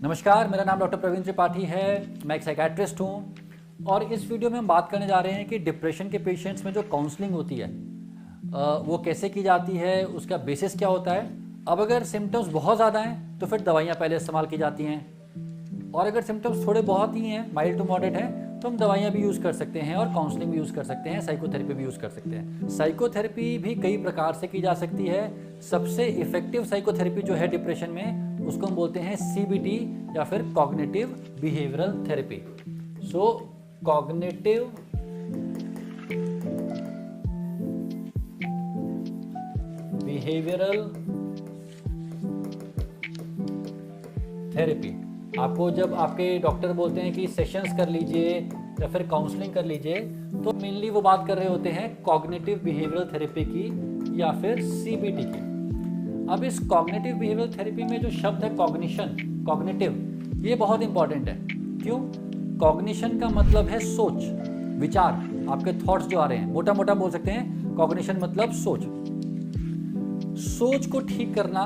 नमस्कार, मेरा नाम डॉक्टर प्रवीण त्रिपाठी है। मैं एक साइकेट्रिस्ट हूँ और इस वीडियो में हम बात करने जा रहे हैं कि डिप्रेशन के पेशेंट्स में जो काउंसलिंग होती है वो कैसे की जाती है, उसका बेसिस क्या होता है। अब अगर सिम्टम्स बहुत ज़्यादा हैं तो फिर दवाइयाँ पहले इस्तेमाल की जाती हैं, और अगर सिम्टम्स थोड़े बहुत ही हैं, माइल्ड टू मॉडरेट हैं, तो हम दवाइयाँ भी यूज़ कर सकते हैं और काउंसलिंग भी यूज़ कर सकते हैं, साइकोथेरेपी भी यूज़ कर सकते हैं। साइकोथेरेपी भी कई प्रकार से की जा सकती है। सबसे इफ़ेक्टिव साइकोथेरेपी जो है डिप्रेशन में, उसको हम बोलते हैं CBT या फिर कॉग्निटिव बिहेवियरल थेरेपी। सो कॉग्निटिव बिहेवियरल थेरेपी, आपको जब आपके डॉक्टर बोलते हैं कि सेशंस कर लीजिए या फिर काउंसलिंग कर लीजिए, तो मेनली वो बात कर रहे होते हैं कॉग्निटिव बिहेवियरल थेरेपी की या फिर CBT की। अब इस कॉग्निटिव बिहेवियरल थेरेपी में जो शब्द है कॉग्निशन, कॉग्निटिव, ये बहुत इंपॉर्टेंट है। क्यों? कॉग्निशन का मतलब है सोच, विचार, आपके थॉट्स जो आ रहे हैं, मोटा मोटा बोल सकते हैं कॉग्निशन मतलब सोच। सोच को ठीक करना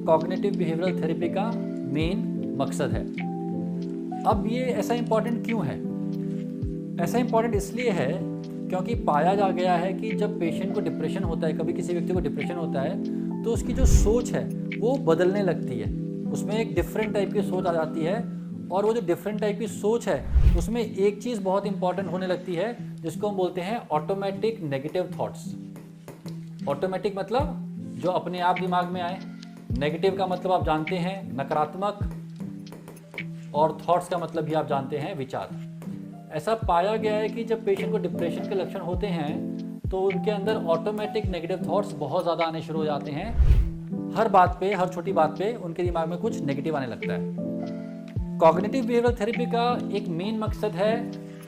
कॉग्निटिव बिहेवियरल थेरेपी का मेन मकसद है। अब ये ऐसा इंपॉर्टेंट क्यों है? ऐसा इंपॉर्टेंट इसलिए है क्योंकि पाया जा गया है कि जब पेशेंट को डिप्रेशन होता है, कभी किसी व्यक्ति को डिप्रेशन होता है, तो उसकी जो सोच है वो बदलने लगती है, उसमें एक डिफरेंट टाइप की सोच आ जाती है। और वो जो डिफरेंट टाइप की सोच है उसमें एक चीज़ बहुत इंपॉर्टेंट होने लगती है जिसको हम बोलते हैं ऑटोमेटिक नेगेटिव थॉट्स। ऑटोमेटिक मतलब जो अपने आप दिमाग में आए, नेगेटिव का मतलब आप जानते हैं नकारात्मक, और थॉट्स का मतलब भी आप जानते हैं विचार। ऐसा पाया गया है कि जब पेशेंट को डिप्रेशन के लक्षण होते हैं तो उनके अंदर ऑटोमेटिक नेगेटिव थॉट्स बहुत ज़्यादा आने शुरू हो जाते हैं। हर बात पे, हर छोटी बात पे उनके दिमाग में कुछ नेगेटिव आने लगता है। कॉग्निटिव बिहेवियरल थेरेपी का एक मेन मकसद है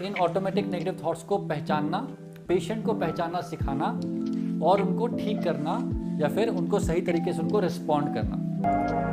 इन ऑटोमेटिक नेगेटिव थॉट्स को पहचानना, पेशेंट को पहचानना सिखाना और उनको ठीक करना या फिर उनको सही तरीके से उनको रिस्पॉन्ड करना।